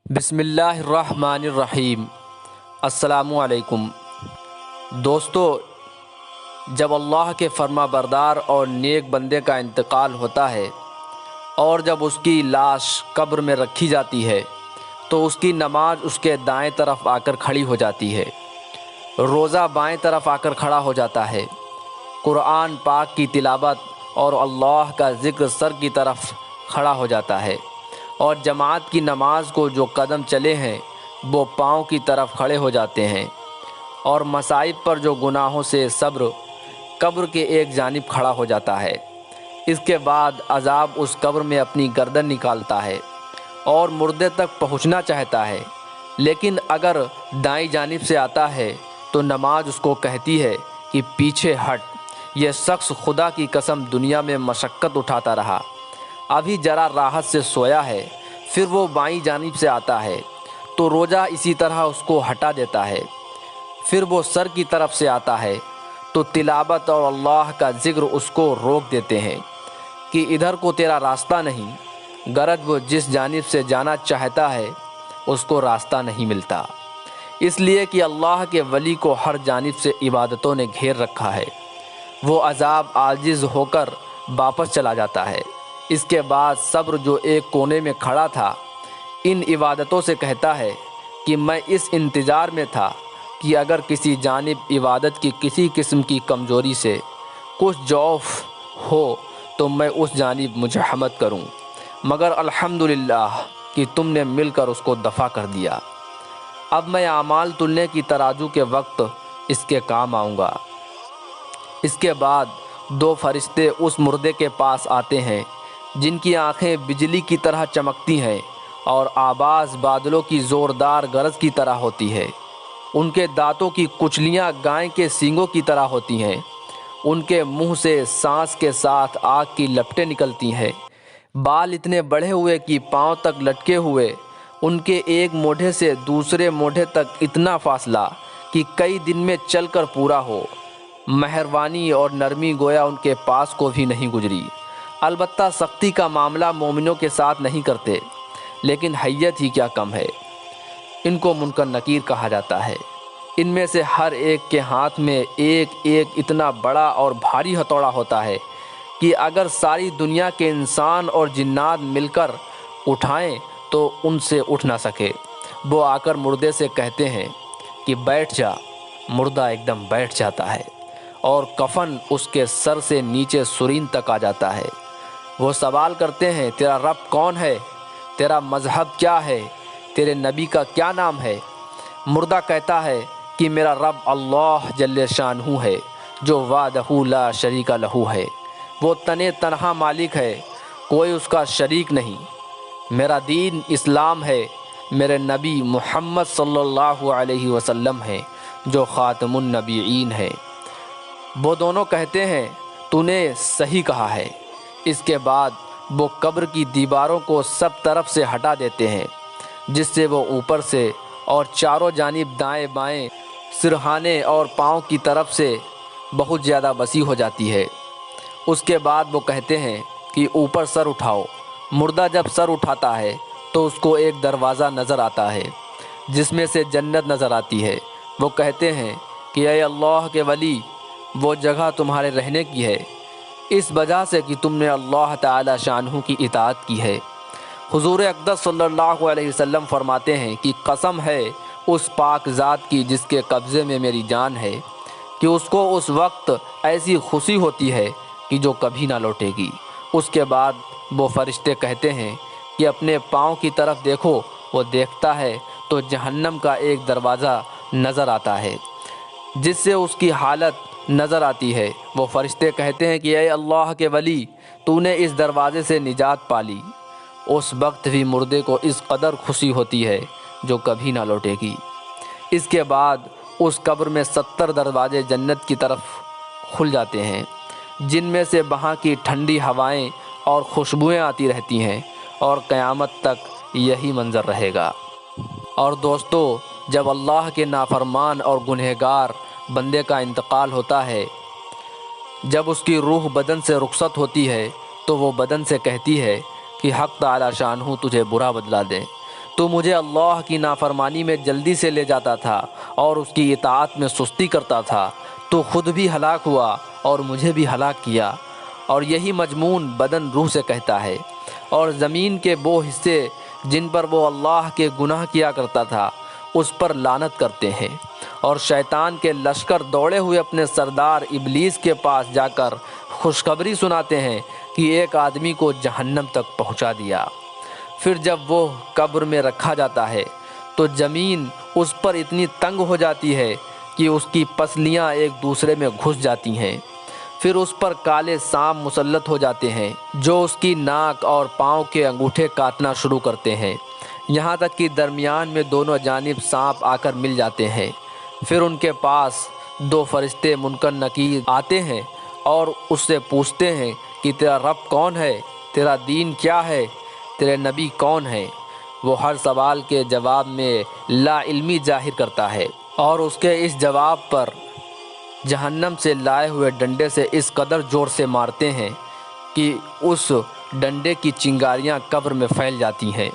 بسم اللہ الرحمن الرحیم۔ السلام علیکم دوستو، جب اللہ کے فرما بردار اور نیک بندے کا انتقال ہوتا ہے اور جب اس کی لاش قبر میں رکھی جاتی ہے تو اس کی نماز اس کے دائیں طرف آ کر کھڑی ہو جاتی ہے، روزہ بائیں طرف آ کر کھڑا ہو جاتا ہے، قرآن پاک کی تلاوت اور اللہ کا ذکر سر کی طرف کھڑا ہو جاتا ہے، اور جماعت کی نماز کو جو قدم چلے ہیں وہ پاؤں کی طرف کھڑے ہو جاتے ہیں، اور مصائب پر جو گناہوں سے صبر قبر کے ایک جانب کھڑا ہو جاتا ہے۔ اس کے بعد عذاب اس قبر میں اپنی گردن نکالتا ہے اور مردے تک پہنچنا چاہتا ہے، لیکن اگر دائیں جانب سے آتا ہے تو نماز اس کو کہتی ہے کہ پیچھے ہٹ، یہ شخص خدا کی قسم دنیا میں مشقت اٹھاتا رہا، ابھی ذرا راحت سے سویا ہے۔ پھر وہ بائیں جانب سے آتا ہے تو روزہ اسی طرح اس کو ہٹا دیتا ہے۔ پھر وہ سر کی طرف سے آتا ہے تو تلاوت اور اللہ کا ذکر اس کو روک دیتے ہیں کہ ادھر کو تیرا راستہ نہیں، غرض وہ جس جانب سے جانا چاہتا ہے اس کو راستہ نہیں ملتا، اس لیے کہ اللہ کے ولی کو ہر جانب سے عبادتوں نے گھیر رکھا ہے۔ وہ عذاب عاجز ہو کر واپس چلا جاتا ہے۔ اس کے بعد صبر جو ایک کونے میں کھڑا تھا ان عبادتوں سے کہتا ہے کہ میں اس انتظار میں تھا کہ اگر کسی جانب عبادت کی کسی قسم کی کمزوری سے کچھ ضعف ہو تو میں اس جانب مزاحمت کروں، مگر الحمدللہ کہ تم نے مل کر اس کو دفع کر دیا۔ اب میں اعمال تلنے کی ترازو کے وقت اس کے کام آؤں گا۔ اس کے بعد دو فرشتے اس مردے کے پاس آتے ہیں جن کی آنکھیں بجلی کی طرح چمکتی ہیں اور آواز بادلوں کی زوردار گرج کی طرح ہوتی ہے۔ ان کے دانتوں کی کچلیاں گائے کے سینگوں کی طرح ہوتی ہیں، ان کے منہ سے سانس کے ساتھ آگ کی لپٹیں نکلتی ہیں، بال اتنے بڑھے ہوئے کہ پاؤں تک لٹکے ہوئے، ان کے ایک موڑھے سے دوسرے موڑھے تک اتنا فاصلہ کہ کئی دن میں چل کر پورا ہو۔ مہربانی اور نرمی گویا ان کے پاس کو بھی نہیں گزری۔ البتہ سختی کا معاملہ مومنوں کے ساتھ نہیں کرتے، لیکن حیت ہی کیا کم ہے۔ ان کو منکر نکیر کہا جاتا ہے۔ ان میں سے ہر ایک کے ہاتھ میں ایک ایک اتنا بڑا اور بھاری ہتھوڑا ہوتا ہے کہ اگر ساری دنیا کے انسان اور جنات مل کر اٹھائیں تو ان سے اٹھ نہ سکے۔ وہ آ کر مردے سے کہتے ہیں کہ بیٹھ جا، مردہ ایک دم بیٹھ جاتا ہے اور کفن اس کے سر سے نیچے سرین تک آ جاتا ہے۔ وہ سوال کرتے ہیں تیرا رب کون ہے، تیرا مذہب کیا ہے، تیرے نبی کا کیا نام ہے؟ مردہ کہتا ہے کہ میرا رب اللہ جل شانہ ہے جو وحدہ لا شریک لہ ہے، وہ تنہا مالک ہے، کوئی اس کا شریک نہیں۔ میرا دین اسلام ہے، میرے نبی محمد صلی اللہ علیہ وسلم ہیں جو خاتم النبیین ہیں۔ وہ دونوں کہتے ہیں تو نے صحیح کہا ہے۔ اس کے بعد وہ قبر کی دیواروں کو سب طرف سے ہٹا دیتے ہیں، جس سے وہ اوپر سے اور چاروں جانب دائیں بائیں، سرہانے اور پاؤں کی طرف سے بہت زیادہ وسیع ہو جاتی ہے۔ اس کے بعد وہ کہتے ہیں کہ اوپر سر اٹھاؤ۔ مردہ جب سر اٹھاتا ہے تو اس کو ایک دروازہ نظر آتا ہے جس میں سے جنت نظر آتی ہے۔ وہ کہتے ہیں کہ اے اللہ کے ولی، وہ جگہ تمہارے رہنے کی ہے، اس وجہ سے کہ تم نے اللہ تعالی شانہ کی اطاعت کی ہے۔ حضور اقدس صلی اللہ علیہ وسلم فرماتے ہیں کہ قسم ہے اس پاک ذات کی جس کے قبضے میں میری جان ہے کہ اس کو اس وقت ایسی خوشی ہوتی ہے کہ جو کبھی نہ لوٹے گی۔ اس کے بعد وہ فرشتے کہتے ہیں کہ اپنے پاؤں کی طرف دیکھو۔ وہ دیکھتا ہے تو جہنم کا ایک دروازہ نظر آتا ہے جس سے اس کی حالت نظر آتی ہے۔ وہ فرشتے کہتے ہیں کہ اے اللہ کے ولی، تو نے اس دروازے سے نجات پالی۔ اس وقت بھی مردے کو اس قدر خوشی ہوتی ہے جو کبھی نہ لوٹے گی۔ اس کے بعد اس قبر میں 70 دروازے جنت کی طرف کھل جاتے ہیں، جن میں سے وہاں کی ٹھنڈی ہوائیں اور خوشبوئیں آتی رہتی ہیں، اور قیامت تک یہی منظر رہے گا۔ اور دوستو، جب اللہ کے نافرمان اور گنہگار بندے کا انتقال ہوتا ہے، جب اس کی روح بدن سے رخصت ہوتی ہے تو وہ بدن سے کہتی ہے کہ حق تعالی شانہ تجھے برا بدلہ دے، تو مجھے اللہ کی نافرمانی میں جلدی سے لے جاتا تھا اور اس کی اطاعت میں سستی کرتا تھا، تو خود بھی ہلاک ہوا اور مجھے بھی ہلاک کیا۔ اور یہی مجموعہ بدن روح سے کہتا ہے، اور زمین کے وہ حصے جن پر وہ اللہ کے گناہ کیا کرتا تھا اس پر لعنت کرتے ہیں، اور شیطان کے لشکر دوڑے ہوئے اپنے سردار ابلیس کے پاس جا کر خوشخبری سناتے ہیں کہ ایک آدمی کو جہنم تک پہنچا دیا۔ پھر جب وہ قبر میں رکھا جاتا ہے تو زمین اس پر اتنی تنگ ہو جاتی ہے کہ اس کی پسلیاں ایک دوسرے میں گھس جاتی ہیں۔ پھر اس پر کالے سانپ مسلط ہو جاتے ہیں جو اس کی ناک اور پاؤں کے انگوٹھے کاٹنا شروع کرتے ہیں، یہاں تک کہ درمیان میں دونوں جانب سانپ آ کر مل جاتے ہیں۔ پھر ان کے پاس 2 فرشتے منکر نکیر آتے ہیں اور اس سے پوچھتے ہیں کہ تیرا رب کون ہے، تیرا دین کیا ہے، تیرے نبی کون ہے؟ وہ ہر سوال کے جواب میں لا علمی ظاہر کرتا ہے، اور اس کے اس جواب پر جہنم سے لائے ہوئے ڈنڈے سے اس قدر زور سے مارتے ہیں کہ اس ڈنڈے کی چنگاریاں قبر میں پھیل جاتی ہیں۔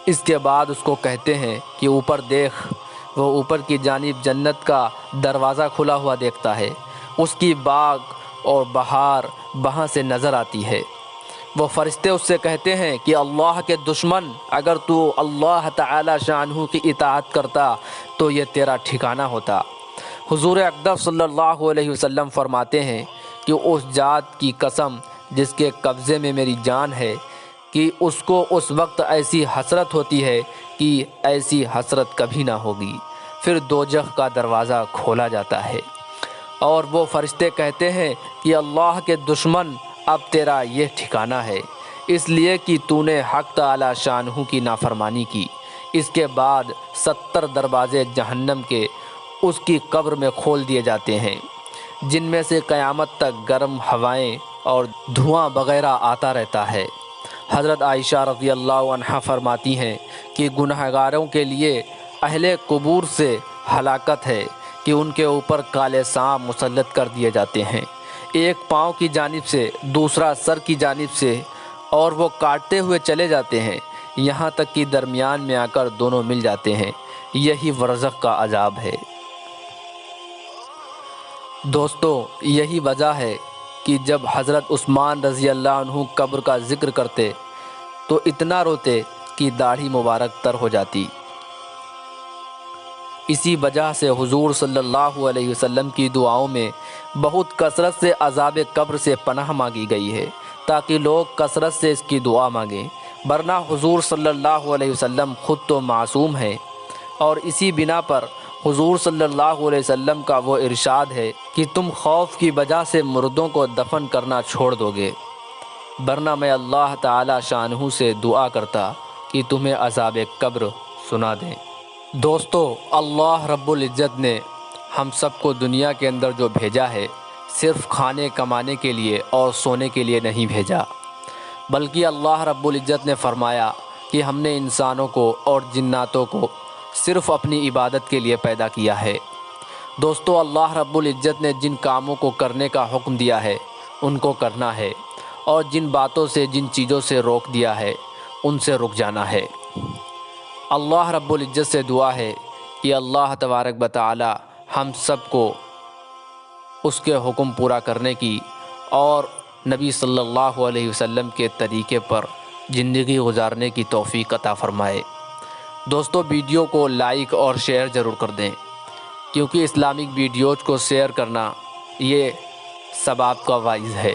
اس کے بعد اس کو کہتے ہیں کہ اوپر دیکھ۔ وہ اوپر کی جانب جنت کا دروازہ کھلا ہوا دیکھتا ہے، اس کی باغ اور بہار وہاں سے نظر آتی ہے۔ وہ فرشتے اس سے کہتے ہیں کہ اللہ کے دشمن، اگر تو اللہ تعالی شانہ کی اطاعت کرتا تو یہ تیرا ٹھکانہ ہوتا۔ حضور اقدس صلی اللہ علیہ وسلم فرماتے ہیں کہ اس ذات کی قسم جس کے قبضے میں میری جان ہے کہ اس کو اس وقت ایسی حسرت ہوتی ہے کہ ایسی حسرت کبھی نہ ہوگی۔ پھر دوزخ کا دروازہ کھولا جاتا ہے اور وہ فرشتے کہتے ہیں کہ اللہ کے دشمن، اب تیرا یہ ٹھکانہ ہے، اس لیے کہ تو نے حق تعالی شانہ کی نافرمانی کی۔ اس کے بعد 70 دروازے جہنم کے اس کی قبر میں کھول دیے جاتے ہیں، جن میں سے قیامت تک گرم ہوائیں اور دھواں وغیرہ آتا رہتا ہے۔ حضرت عائشہ رضی اللہ عنہا فرماتی ہیں کہ گنہگاروں کے لیے اہل قبور سے ہلاکت ہے کہ ان کے اوپر کالے سانپ مسلط کر دیے جاتے ہیں، ایک پاؤں کی جانب سے دوسرا سر کی جانب سے، اور وہ کاٹتے ہوئے چلے جاتے ہیں یہاں تک کہ درمیان میں آ کر دونوں مل جاتے ہیں۔ یہی برزخ کا عذاب ہے۔ دوستو، یہی وجہ ہے کہ جب حضرت عثمان رضی اللہ عنہ قبر کا ذکر کرتے تو اتنا روتے کہ داڑھی مبارک تر ہو جاتی۔ اسی وجہ سے حضور صلی اللہ علیہ وسلم کی دعاؤں میں بہت کثرت سے عذاب قبر سے پناہ مانگی گئی ہے تاکہ لوگ کثرت سے اس کی دعا مانگیں، ورنہ حضور صلی اللہ علیہ وسلم خود تو معصوم ہیں، اور اسی بنا پر حضور صلی اللہ علیہ وسلم کا وہ ارشاد ہے کہ تم خوف کی وجہ سے مردوں کو دفن کرنا چھوڑ دو گے، ورنہ میں اللہ تعالی شانہ سے دعا کرتا کہ تمہیں عذاب قبر سنا دیں۔ دوستو، اللہ رب العزت نے ہم سب کو دنیا کے اندر جو بھیجا ہے صرف کھانے کمانے کے لیے اور سونے کے لیے نہیں بھیجا، بلکہ اللہ رب العزت نے فرمایا کہ ہم نے انسانوں کو اور جناتوں کو صرف اپنی عبادت کے لیے پیدا کیا ہے۔ دوستو، اللہ رب العزت نے جن کاموں کو کرنے کا حکم دیا ہے ان کو کرنا ہے، اور جن باتوں سے جن چیزوں سے روک دیا ہے ان سے رک جانا ہے۔ اللہ رب العزت سے دعا ہے کہ اللہ تبارک و تعالی ہم سب کو اس کے حکم پورا کرنے کی اور نبی صلی اللہ علیہ وسلم کے طریقے پر زندگی گزارنے کی توفیق عطا فرمائے۔ دوستو، ویڈیو کو لائک اور شیئر ضرور کر دیں، کیونکہ اسلامک ویڈیوز کو شیئر کرنا یہ ثواب کا باعث ہے۔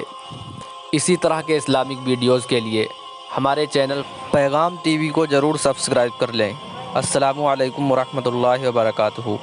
اسی طرح کے اسلامک ویڈیوز کے لیے ہمارے چینل پیغام ٹی وی کو ضرور سبسکرائب کر لیں۔ السلام علیکم ورحمۃ اللہ وبرکاتہ۔